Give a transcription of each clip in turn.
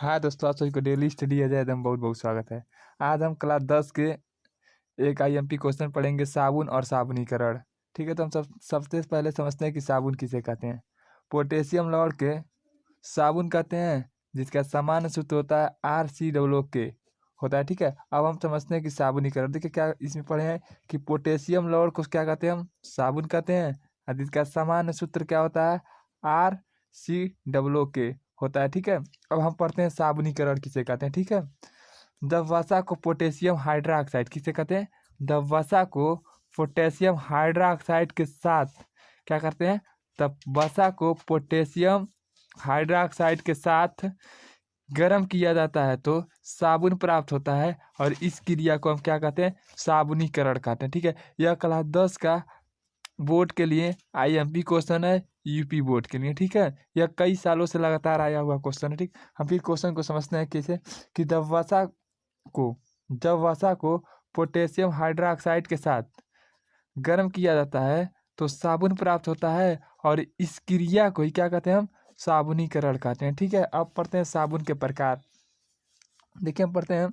हाँ दोस्तों, आप सभी को डेली स्टडी अजय में बहुत बहुत स्वागत है। आज हम क्लास 10 के एक आईएमपी क्वेश्चन पढ़ेंगे, साबुन और साबुनीकरण। ठीक है, तो हम सबसे पहले समझते हैं कि साबुन किसे कहते हैं। पोटेशियम लौड़ के साबुन कहते हैं, जिसका सामान्य सूत्र होता है RCOO होता है। ठीक है, अब हम समझते हैं कि साबुनीकरण। देखिए क्या इसमें पढ़े हैं कि पोटेशियम लौड़ को क्या कहते हैं, हम साबुन कहते हैं, और जिसका सामान्य सूत्र क्या होता है, RCOO होता है। ठीक है, अब हम पढ़ते हैं साबुनीकरण किसे कहते हैं। ठीक है, जब वसा को पोटेशियम हाइड्रोक्साइड किसे कहते हैं, जब वसा को पोटेशियम हाइड्रोक्साइड के साथ क्या करते हैं, तब वसा को पोटेशियम हाइड्रोक्साइड के साथ गर्म किया जाता है तो साबुन प्राप्त होता है, और इस क्रिया को हम क्या कहते हैं, साबुनीकरण कहते हैं। ठीक है, यह क्लास 10 का बोर्ड के लिए आईएमपी क्वेश्चन है, यूपी बोर्ड के लिए। ठीक है, यह कई सालों से लगातार आया हुआ क्वेश्चन है। ठीक, हम फिर क्वेश्चन को समझते हैं कैसे कि जब वसा को पोटेशियम हाइड्रोक्साइड के साथ गर्म किया जाता है तो साबुन प्राप्त होता है, और इस क्रिया को ही क्या कहते हैं, हम साबुनीकरण कहते हैं। ठीक है, अब पढ़ते हैं साबुन के प्रकार। देखिए हम पढ़ते हैं,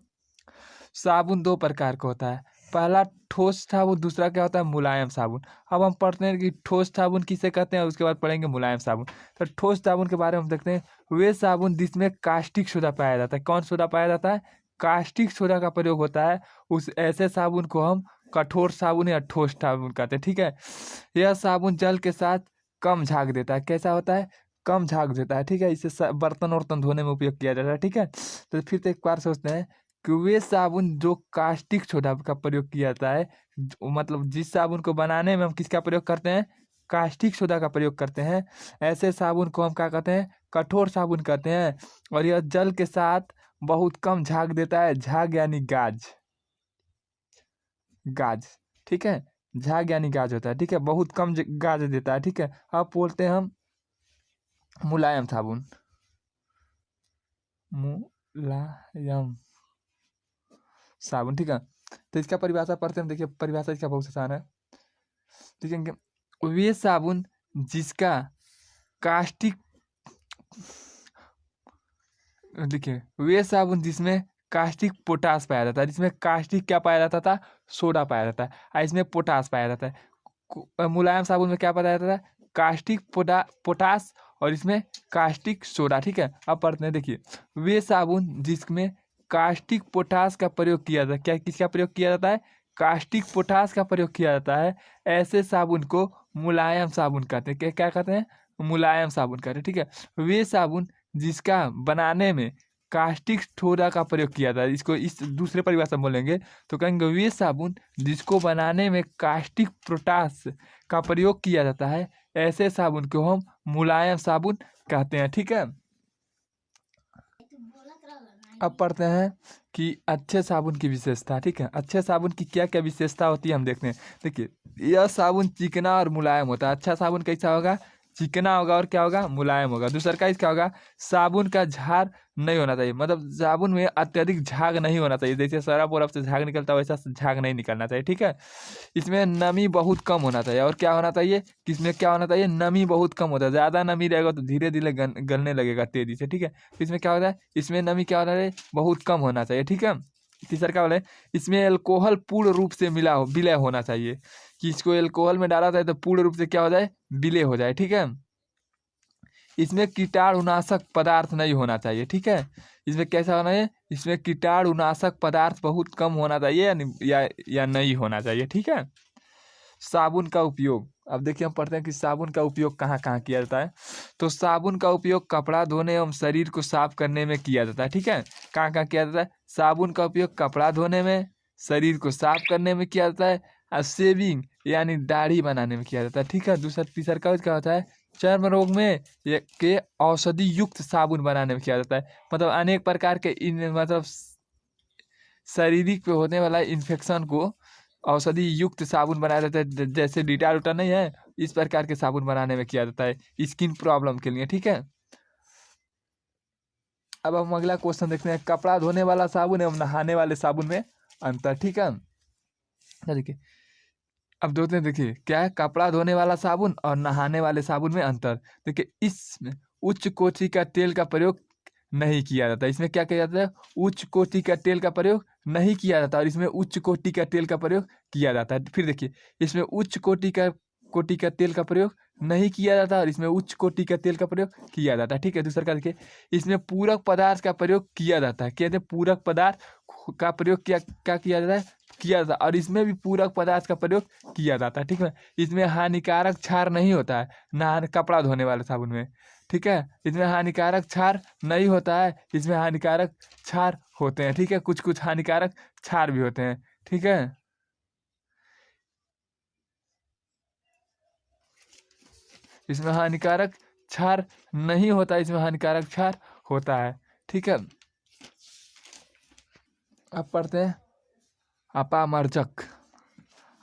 साबुन दो प्रकार का होता है। पहला ठोस साबुन, दूसरा क्या होता है, मुलायम साबुन। अब हम पढ़ते हैं कि ठोस साबुन किसे कहते हैं, उसके बाद पढ़ेंगे मुलायम साबुन। तो ठोस साबुन के बारे में हम देखते हैं, वे साबुन जिसमें कास्टिक सोडा पाया जाता है। कौन सोडा पाया जाता है, कास्टिक सोडा का प्रयोग होता है, उस ऐसे साबुन को हम कठोर साबुन या ठोस साबुन कहते हैं। ठीक है, यह साबुन जल के साथ कम झाग देता है। कैसा होता है, कम झाग देता है। ठीक है, इसे बर्तन वर्तन धोने में उपयोग किया जाता है। ठीक है, तो फिर से एक बार सोचते हैं कि वे साबुन जो कास्टिक सोडा का प्रयोग किया जाता है, मतलब जिस साबुन को बनाने में हम किसका प्रयोग करते हैं, कास्टिक सोडा का प्रयोग करते हैं, ऐसे साबुन को हम क्या कहते हैं, कठोर साबुन कहते हैं। और यह जल के साथ बहुत कम झाग देता है। झाग यानी गाज, गाज। ठीक है, झाग यानी गाज होता है। ठीक है, बहुत कम गाज देता है। ठीक है, अब बोलते हैं हम मुलायम साबुन। मुलायम साबुन। ठीक है, तो इसका परिभाषा पढ़ते हैं। देखिए परिभाषा इसका बहुत आसान है। ठीक है, वे साबुन जिसका कास्टिक, देखिए वे साबुन जिसमें कास्टिक पोटास पाया जाता है, जिसमें कास्टिक क्या पाया जाता था, सोडा पाया जाता है, और इसमें पोटास पाया जाता है। मुलायम साबुन में क्या पाया जाता है, कास्टिक पोटास, और इसमें कास्टिक सोडा। ठीक है, अब पढ़ते हैं। देखिए वे साबुन जिसमें कास्टिक पोटास का प्रयोग किया जाता है, क्या किसका प्रयोग किया जाता है, कास्टिक पोटास का प्रयोग किया जाता है, ऐसे साबुन को मुलायम साबुन कहते हैं। क्या क्या कहते हैं, मुलायम साबुन कहते हैं। ठीक है, वे साबुन जिसका बनाने में कास्टिक सोडा का प्रयोग किया जाता है, इसको इस दूसरे परिभाषा में बोलेंगे तो कहेंगे वे साबुन जिसको बनाने में कास्टिक पोटास का प्रयोग किया जाता है, ऐसे साबुन को हम मुलायम साबुन कहते हैं। ठीक है, अब पढ़ते हैं कि अच्छे साबुन की विशेषता। ठीक है, अच्छे साबुन की क्या क्या विशेषता होती है हम देखते हैं। देखिए यह साबुन चिकना और मुलायम होता है। अच्छा साबुन कैसा होगा, चिकना होगा, और क्या होगा, मुलायम होगा। दूसरा का क्या होगा, साबुन का झाग नहीं होना चाहिए, मतलब साबुन में अत्यधिक झाग नहीं होना चाहिए, जैसे सरफ वरफ से झाग निकलता है वैसा झाग नहीं निकलना चाहिए। ठीक है, इसमें नमी बहुत कम होना चाहिए, और क्या होना चाहिए कि इसमें क्या होना चाहिए, नमी बहुत कम होता है। ज़्यादा नमी रहेगा तो धीरे धीरे गलने लगेगा तेजी से। ठीक है, इसमें क्या होता है, इसमें नमी क्या होना चाहिए, बहुत कम होना चाहिए। ठीक है, तीसरा क्या बोले, इसमें अल्कोहल पूर्ण रूप से विलय होना चाहिए, कि इसको अल्कोहल में डाला जाए तो पूर्ण रूप से क्या हो जाए, विलय हो जाए। ठीक है, इसमें कीटाणुनाशक पदार्थ नहीं होना चाहिए। ठीक है, इसमें कैसा होना है, इसमें कीटाणुनाशक पदार्थ बहुत कम होना चाहिए, या नहीं होना चाहिए। ठीक है, साबुन का उपयोग। अब देखिए हम पढ़ते हैं कि साबुन का उपयोग कहाँ कहाँ किया जाता है। तो साबुन का उपयोग कपड़ा धोने एवं शरीर को साफ करने में किया जाता है। ठीक है, कहाँ कहाँ किया जाता है, साबुन का उपयोग कपड़ा धोने में, शरीर को साफ करने में किया जाता है, और शेविंग यानी दाढ़ी बनाने में किया जाता है। ठीक है, दूसरा तीसरा का क्या होता है, चर्म रोग में के औषधि युक्त साबुन बनाने में किया जाता है। मतलब अनेक प्रकार के मतलब शारीरिक पे होने वाला इन्फेक्शन को औषधि युक्त साबुन बनाया जाता है, जैसे डिटॉल उटा नहीं है, इस प्रकार के साबुन बनाने में किया जाता है स्किन प्रॉब्लम के लिए। ठीक है, अब हम अगला क्वेश्चन देखते हैं, कपड़ा धोने वाला साबुन एवं नहाने वाले साबुन में अंतर। ठीक है, देखिए अब दो दिन देखिए क्या है, कपड़ा धोने वाला साबुन और नहाने वाले साबुन में अंतर। देखिए इसमें उच्च कोटि का तेल का प्रयोग नहीं किया जाता। इसमें क्या किया जाता है, उच्च कोटि का तेल का प्रयोग नहीं किया जाता और इसमें उच्च कोटि का तेल का प्रयोग किया जाता है। फिर देखिए, इसमें उच्च कोटि का तेल का प्रयोग नहीं किया जाता और इसमें उच्च कोटि का तेल का प्रयोग किया जाता है। ठीक है, दूसरा का देखिए, इसमें पूरक पदार्थ का प्रयोग किया जाता है। कहते हैं पूरक पदार्थ का प्रयोग क्या किया जाता है, किया जाता है और इसमें भी पूरक पदार्थ का प्रयोग किया जाता है। ठीक है, इसमें हानिकारक क्षार नहीं होता है, ना कपड़ा धोने वाले साबुन में। ठीक है, इसमें हानिकारक क्षार नहीं होता है, इसमें हानिकारक क्षार होते हैं। ठीक है, कुछ कुछ हानिकारक क्षार भी होते हैं। ठीक है, इसमें हानिकारक क्षार नहीं होता, इसमें हानिकारक क्षार होता है। ठीक है, अब पढ़ते हैं अपामर्जक।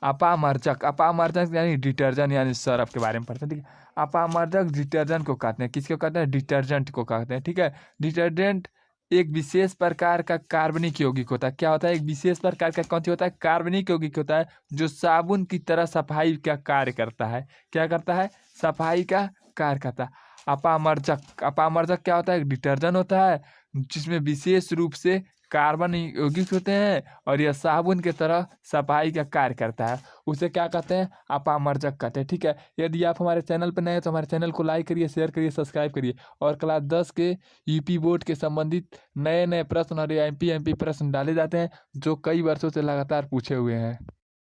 अपामर्जक यानी डिटर्जेंट यानी सरफ के बारे में पढ़ते हैं। ठीक है, अपामर्जक डिटर्जेंट को कहते हैं। किसको कहते हैं, डिटर्जेंट को कहते हैं। ठीक है, डिटर्जेंट एक विशेष प्रकार का कार्बनिक यौगिक होता है। क्या होता है, एक विशेष प्रकार का कौन सी होता है, कार्बनिक यौगिक होता है, जो साबुन की तरह सफाई का कार्य करता है। क्या करता है, सफाई का कार्य करता है। अपामर्जक क्या होता है, एक डिटर्जेंट होता है जिसमें विशेष रूप से कार्बन यौगिक होते हैं और यह साबुन की तरह सफाई का कार्य करता है। उसे क्या कहते हैं, अपामर्जक कहते हैं। ठीक है, यदि आप हमारे चैनल पर नए हैं तो हमारे चैनल को लाइक करिए, शेयर करिए, सब्सक्राइब करिए और क्लास 10 के यूपी बोर्ड के संबंधित नए नए प्रश्न और एमपी प्रश्न डाले जाते हैं जो कई वर्षों से लगातार पूछे हुए हैं।